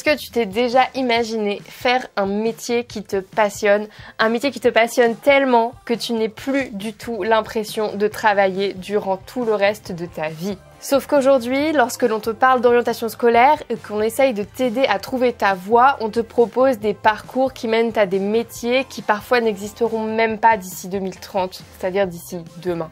Est-ce que tu t'es déjà imaginé faire un métier qui te passionne tellement que tu n'aies plus du tout l'impression de travailler durant tout le reste de ta vie? Sauf qu'aujourd'hui, lorsque l'on te parle d'orientation scolaire et qu'on essaye de t'aider à trouver ta voie, on te propose des parcours qui mènent à des métiers qui parfois n'existeront même pas d'ici 2030, c'est-à-dire d'ici demain.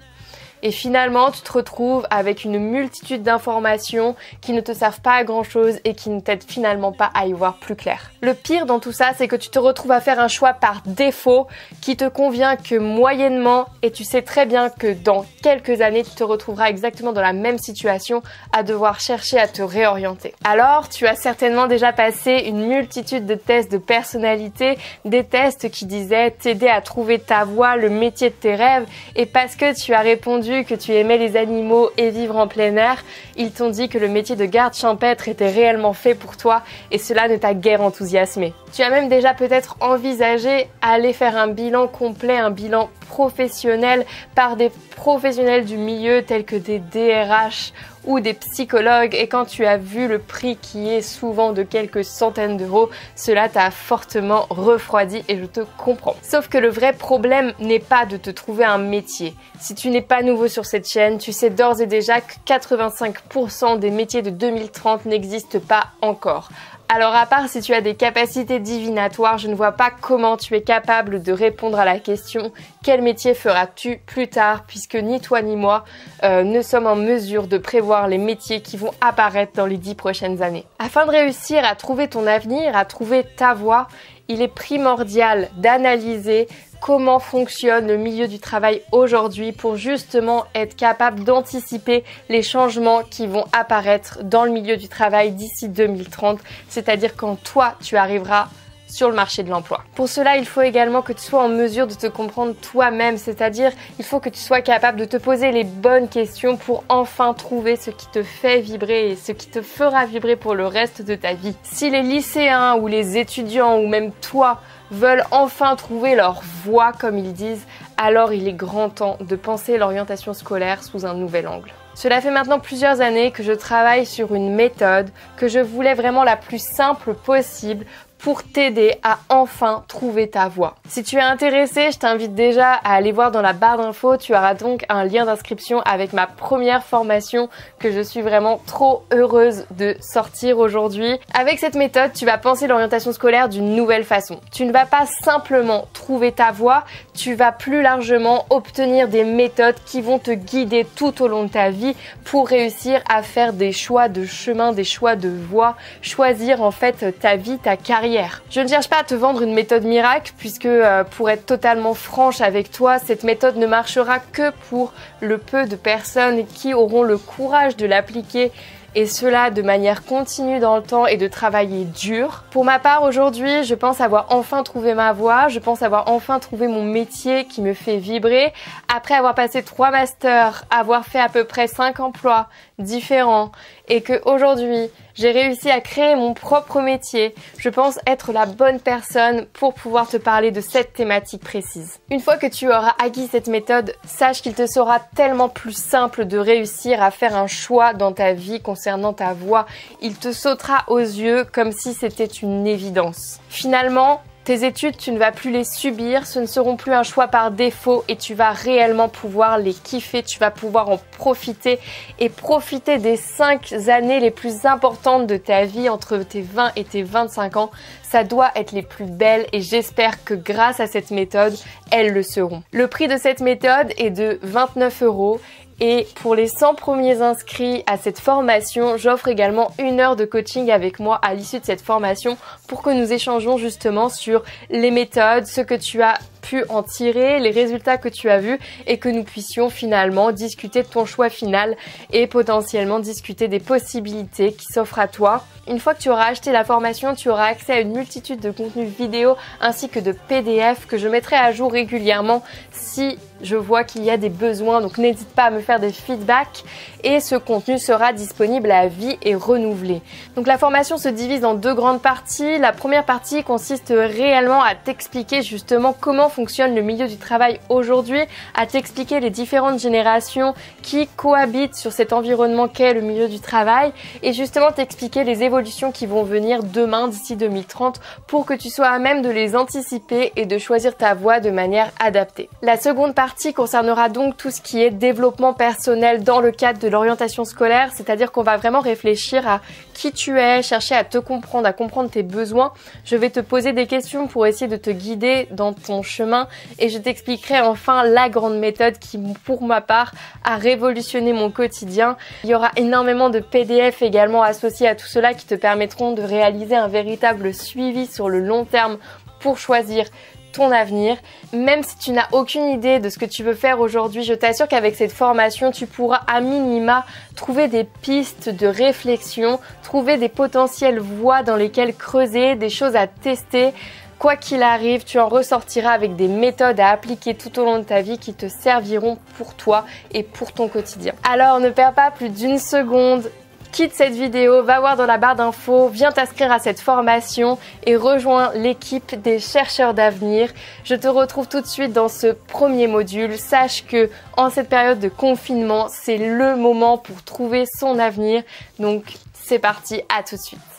Et finalement, tu te retrouves avec une multitude d'informations qui ne te servent pas à grand chose et qui ne t'aident finalement pas à y voir plus clair. Le pire dans tout ça, c'est que tu te retrouves à faire un choix par défaut qui te convient que moyennement et tu sais très bien que dans quelques années, tu te retrouveras exactement dans la même situation à devoir chercher à te réorienter. Alors, tu as certainement déjà passé une multitude de tests de personnalité, des tests qui disaient t'aider à trouver ta voie, le métier de tes rêves, et parce que tu as répondu que tu aimais les animaux et vivre en plein air, ils t'ont dit que le métier de garde champêtre était réellement fait pour toi et cela ne t'a guère enthousiasmé. Tu as même déjà peut-être envisagé aller faire un bilan complet, un bilan professionnel par des professionnels du milieu tels que des DRH ou des psychologues, et quand tu as vu le prix qui est souvent de quelques centaines d'euros, cela t'a fortement refroidi et je te comprends. Sauf que le vrai problème n'est pas de te trouver un métier. Si tu n'es pas nouveau sur cette chaîne, tu sais d'ores et déjà que 85% des métiers de 2030 n'existent pas encore. Alors à part si tu as des capacités divinatoires, je ne vois pas comment tu es capable de répondre à la question « Quel métier feras-tu plus tard ?» puisque ni toi ni moi ne sommes en mesure de prévoir les métiers qui vont apparaître dans les 10 prochaines années. Afin de réussir à trouver ton avenir, à trouver ta voie, il est primordial d'analyser comment fonctionne le milieu du travail aujourd'hui pour justement être capable d'anticiper les changements qui vont apparaître dans le milieu du travail d'ici 2030, c'est-à-dire quand toi tu arriveras sur le marché de l'emploi. Pour cela, il faut également que tu sois en mesure de te comprendre toi-même, c'est-à-dire il faut que tu sois capable de te poser les bonnes questions pour enfin trouver ce qui te fait vibrer et ce qui te fera vibrer pour le reste de ta vie. Si les lycéens ou les étudiants ou même toi veulent enfin trouver leur voie comme ils disent, alors il est grand temps de penser l'orientation scolaire sous un nouvel angle. Cela fait maintenant plusieurs années que je travaille sur une méthode que je voulais vraiment la plus simple possible pour t'aider à enfin trouver ta voie. Si tu es intéressé, je t'invite déjà à aller voir dans la barre d'infos, tu auras donc un lien d'inscription avec ma première formation que je suis vraiment trop heureuse de sortir aujourd'hui. Avec cette méthode, tu vas penser l'orientation scolaire d'une nouvelle façon. Tu ne vas pas simplement trouver ta voie, tu vas plus largement obtenir des méthodes qui vont te guider tout au long de ta vie pour réussir à faire des choix de chemin, des choix de voie, choisir en fait ta vie, ta carrière. Je ne cherche pas à te vendre une méthode miracle puisque pour être totalement franche avec toi, cette méthode ne marchera que pour le peu de personnes qui auront le courage de l'appliquer et cela de manière continue dans le temps et de travailler dur. Pour ma part aujourd'hui, je pense avoir enfin trouvé ma voie, je pense avoir enfin trouvé mon métier qui me fait vibrer. Après avoir passé 3 masters, avoir fait à peu près 5 emplois différents et que aujourd'hui j'ai réussi à créer mon propre métier, je pense être la bonne personne pour pouvoir te parler de cette thématique précise. Une fois que tu auras acquis cette méthode, sache qu'il te sera tellement plus simple de réussir à faire un choix dans ta vie concernant ta voie. Il te sautera aux yeux comme si c'était une évidence. Finalement, tes études, tu ne vas plus les subir, ce ne seront plus un choix par défaut et tu vas réellement pouvoir les kiffer, tu vas pouvoir en profiter et profiter des 5 années les plus importantes de ta vie entre tes 20 et tes 25 ans. Ça doit être les plus belles et j'espère que grâce à cette méthode, elles le seront. Le prix de cette méthode est de 29 €. Et pour les 100 premiers inscrits à cette formation, j'offre également 1 heure de coaching avec moi à l'issue de cette formation pour que nous échangeons justement sur les méthodes, ce que tu as pu en tirer, les résultats que tu as vus et que nous puissions finalement discuter de ton choix final et potentiellement discuter des possibilités qui s'offrent à toi. Une fois que tu auras acheté la formation, tu auras accès à une multitude de contenus vidéo ainsi que de PDF que je mettrai à jour régulièrement si je vois qu'il y a des besoins, donc n'hésite pas à me faire des feedbacks et ce contenu sera disponible à vie et renouvelé. Donc la formation se divise en 2 grandes parties. La première partie consiste réellement à t'expliquer justement comment fonctionne le milieu du travail aujourd'hui, à t'expliquer les différentes générations qui cohabitent sur cet environnement qu'est le milieu du travail et justement t'expliquer les évolutions qui vont venir demain d'ici 2030 pour que tu sois à même de les anticiper et de choisir ta voie de manière adaptée. La seconde partie concernera donc tout ce qui est développement personnel dans le cadre de l'orientation scolaire, c'est-à-dire qu'on va vraiment réfléchir à qui tu es, chercher à te comprendre, à comprendre tes besoins. Je vais te poser des questions pour essayer de te guider dans ton chemin et je t'expliquerai enfin la grande méthode qui, pour ma part, a révolutionné mon quotidien. Il y aura énormément de PDF également associés à tout cela qui te permettront de réaliser un véritable suivi sur le long terme pour choisir ton avenir. Même si tu n'as aucune idée de ce que tu veux faire aujourd'hui, je t'assure qu'avec cette formation, tu pourras à minima trouver des pistes de réflexion, trouver des potentielles voies dans lesquelles creuser, des choses à tester. Quoi qu'il arrive, tu en ressortiras avec des méthodes à appliquer tout au long de ta vie qui te serviront pour toi et pour ton quotidien. Alors ne perds pas plus d'une seconde. Quitte cette vidéo, va voir dans la barre d'infos, viens t'inscrire à cette formation et rejoins l'équipe des chercheurs d'avenir. Je te retrouve tout de suite dans ce premier module. Sache que en cette période de confinement, c'est le moment pour trouver son avenir. Donc c'est parti, à tout de suite.